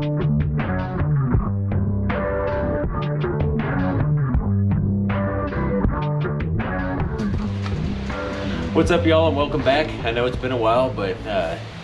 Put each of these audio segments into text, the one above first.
What's up, y'all, and welcome back. I know it's been a while, but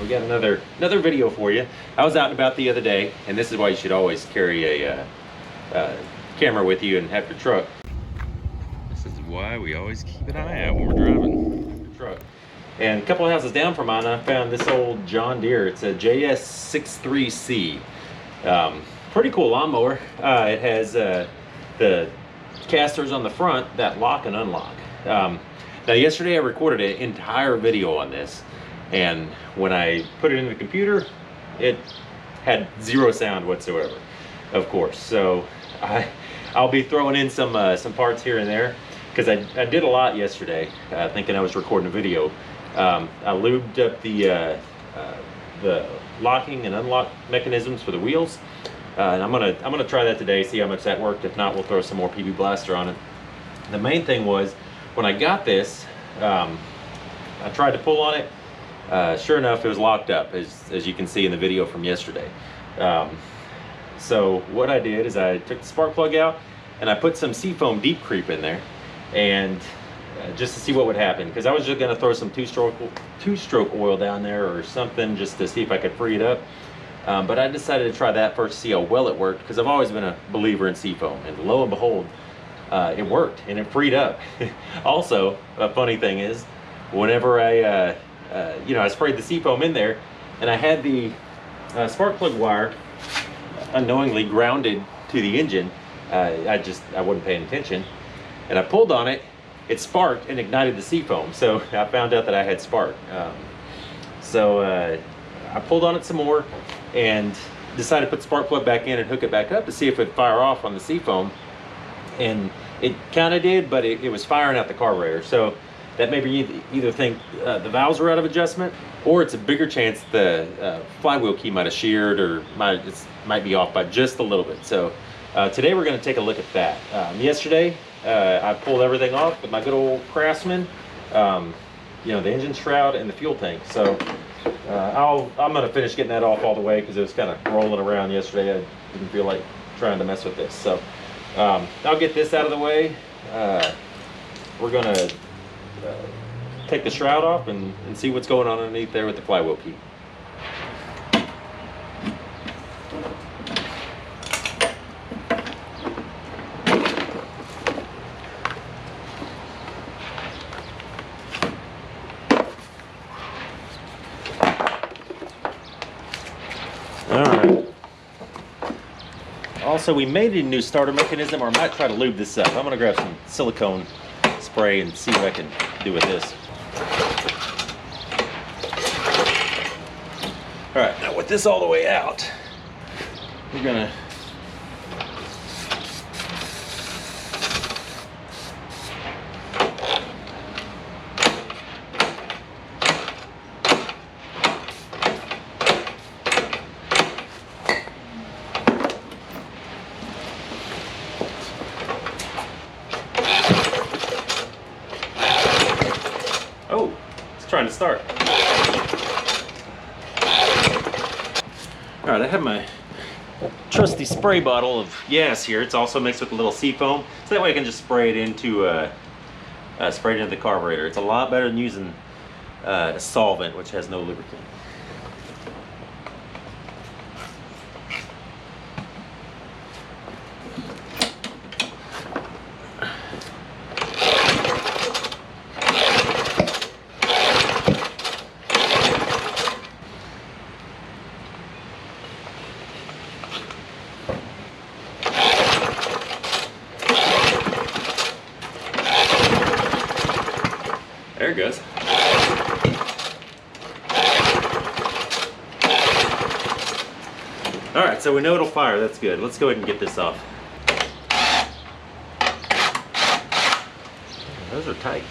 we got another video for you. I was out and about the other day, and this is why you should always carry a camera with you and have your truck. This is why we always keep an eye out when we're driving the truck. And a couple of houses down from mine, I found this old John Deere. It's a JS63C. Pretty cool lawnmower. It has the casters on the front that lock and unlock. Now yesterday I recorded an entire video on this, and when I put it in the computer, it had zero sound whatsoever, of course. So I'll be throwing in some parts here and there, because I did a lot yesterday, thinking I was recording a video. I lubed up the locking and unlock mechanisms for the wheels, and I'm gonna try that today, see how much that worked. If not, we'll throw some more PB Blaster on it. The main thing was, when I got this, I tried to pull on it. Sure enough, it was locked up, as you can see in the video from yesterday. So what I did is I took the spark plug out and I put some SeaFoam deep creep in there, and just to see what would happen, because I was just going to throw some two-stroke oil down there or something just to see if I could free it up. But I decided to try that first to see how well it worked, because I've always been a believer in SeaFoam, and lo and behold, it worked and it freed up. Also, a funny thing is, whenever I sprayed the SeaFoam in there, and I had the spark plug wire unknowingly grounded to the engine, I wasn't paying attention, and I pulled on it. It sparked and ignited the SeaFoam, so I found out that I had spark. I pulled on it some more and decided to put the spark plug back in and hook it back up to see if it'd fire off on the SeaFoam. And it kind of did, but it was firing out the carburetor. So that made me either think the valves are out of adjustment, or it's a bigger chance the flywheel key might have sheared, or might be off by just a little bit. So today we're going to take a look at that. Yesterday I pulled everything off with my good old Craftsman, the engine shroud and the fuel tank. So I'm going to finish getting that off all the way, because it was kind of rolling around yesterday. I didn't feel like trying to mess with this. So I'll get this out of the way. We're going to take the shroud off and see what's going on underneath there with the flywheel key. Also, we made a new starter mechanism, or I might try to lube this up. I'm going to grab some silicone spray and see what I can do with this. Alright, now with this all the way out, we're going to trying to start. Alright, I have my trusty spray bottle of gas here. It's also mixed with a little SeaFoam, so that way I can just spray it into the carburetor. It's a lot better than using a solvent, which has no lubricant. There it goes. All right, so we know it'll fire. That's good. Let's go ahead and get this off. Those are tight.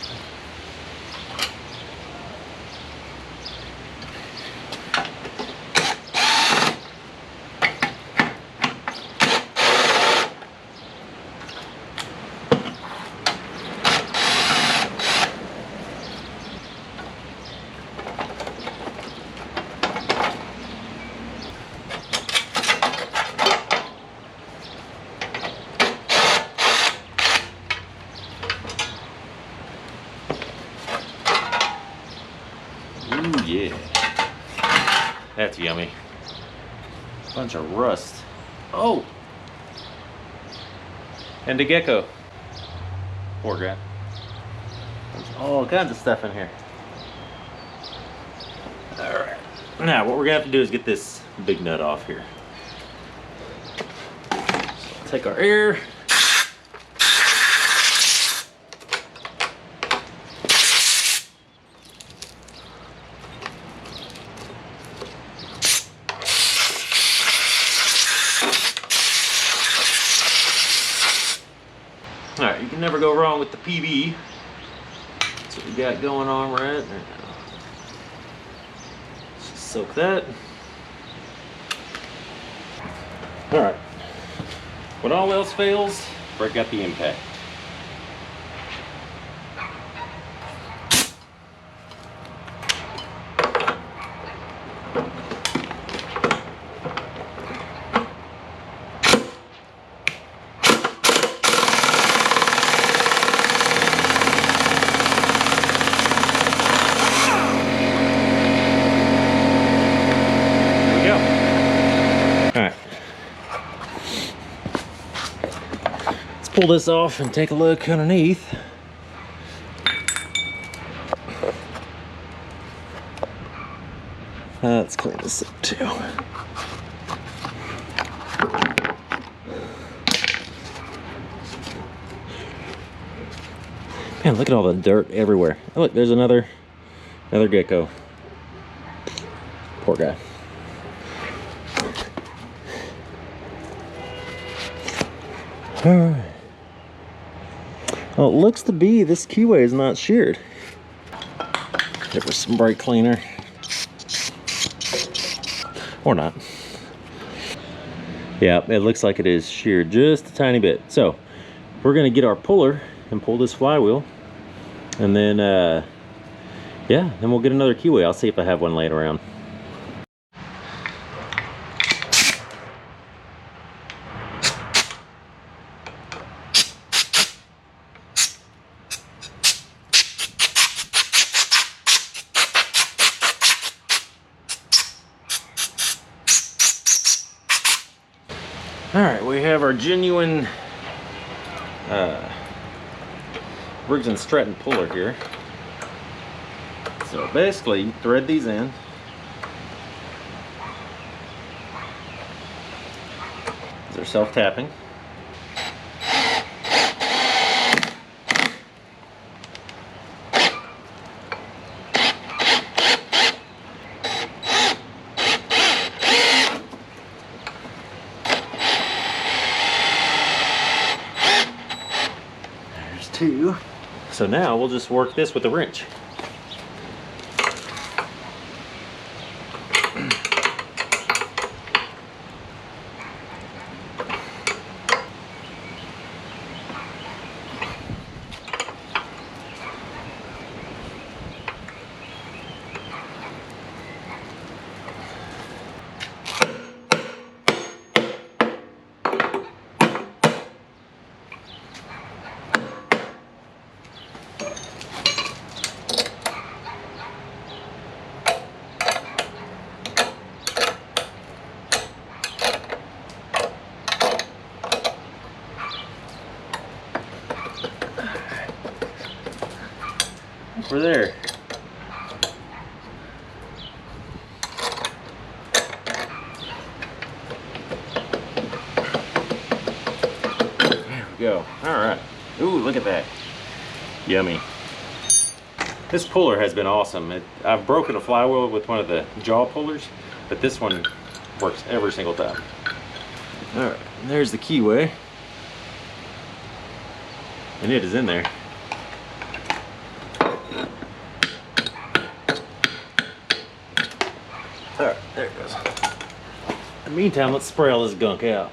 That's yummy. Bunch of rust. Oh! And a gecko. Poor guy. There's all kinds of stuff in here. Alright. Now, what we're gonna have to do is get this big nut off here. So take our air. Alright, you can never go wrong with the PV. That's what we got going on right now. Just soak that. Alright. When all else fails, break out the impact. Pull this off and take a look underneath. Let's clean this up too. Man, look at all the dirt everywhere. Oh, look, there's another gecko. Poor guy. All right. Well, it looks to be this keyway is not sheared. Give her some brake cleaner. Or not. Yeah, it looks like it is sheared just a tiny bit. So, we're going to get our puller and pull this flywheel. And then, yeah, then we'll get another keyway. I'll see if I have one laying around. Alright, we have our genuine Briggs and Stratton puller here. So basically, you thread these in. They're self-tapping. Two. So now we'll just work this with a wrench. Over there. There we go. All right. Ooh, look at that. Yummy. This puller has been awesome. I've broken a flywheel with one of the jaw pullers, but this one works every single time. All right, there's the keyway. And it is in there. Alright, there it goes. In the meantime, let's spray all this gunk out.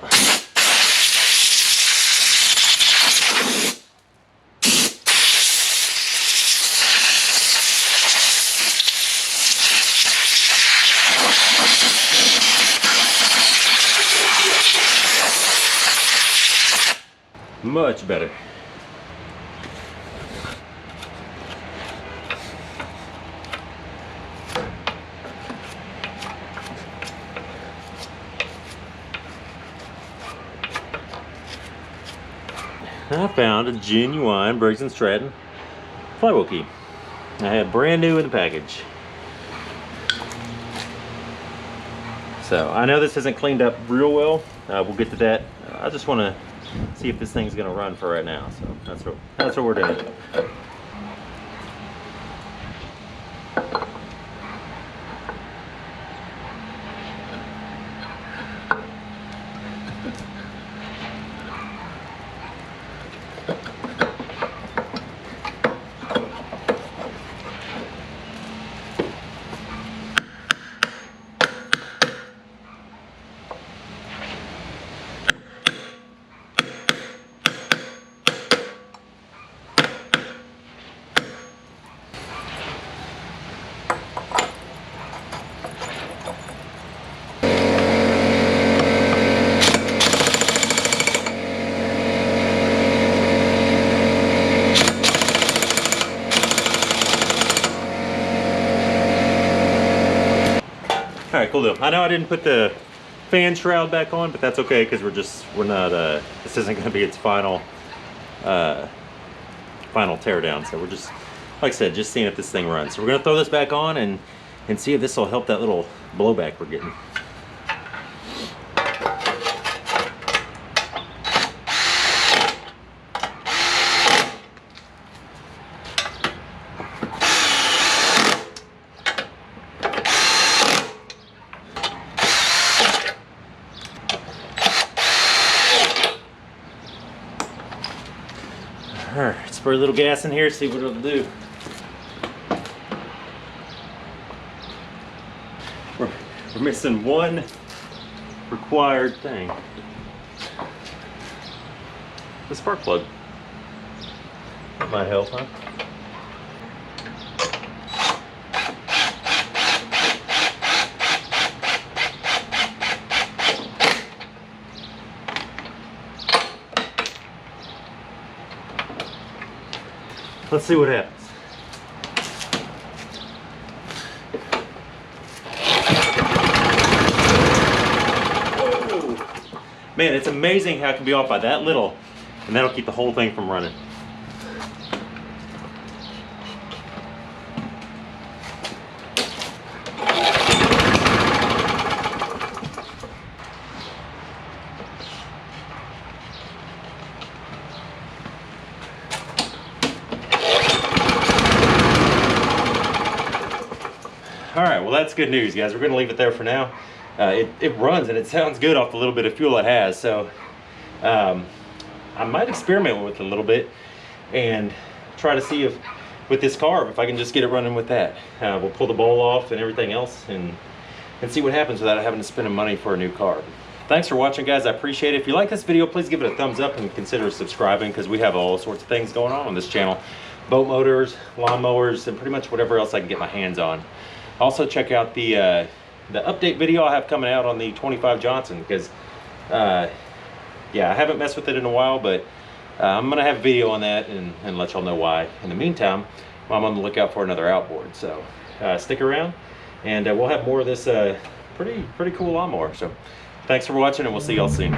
Much better. I found a genuine Briggs and Stratton flywheel key. I had brand new in the package. So I know this isn't cleaned up real well. We'll get to that. I just want to see if this thing's gonna run for right now. So that's what we're doing. All right, cool deal. I know I didn't put the fan shroud back on, but that's okay because we're not. This isn't going to be its final teardown. So we're just, like I said, just seeing if this thing runs. So we're going to throw this back on and see if this will help that little blowback we're getting. Alright, spray a little gas in here, see what it'll do. We're missing one required thing. The spark plug. That might help, huh? Let's see what happens. Whoa. Man, it's amazing how it can be off by that little, and that'll keep the whole thing from running. All right, well that's good news, guys. We're gonna leave it there for now. It runs and it sounds good off the little bit of fuel it has, so I might experiment with it a little bit and try to see if with this carb, if I can just get it running with that. We'll pull the bowl off and everything else and see what happens without having to spend money for a new carb. Thanks for watching, guys. I appreciate it. If you like this video, please give it a thumbs up and consider subscribing because we have all sorts of things going on this channel. Boat motors, lawn mowers, and pretty much whatever else I can get my hands on. Also check out the update video I have coming out on the 25 Johnson because yeah, I haven't messed with it in a while, but I'm gonna have a video on that and let y'all know why. In the meantime, I'm on the lookout for another outboard, so stick around and we'll have more of this pretty cool lawnmower. So thanks for watching and we'll see y'all soon.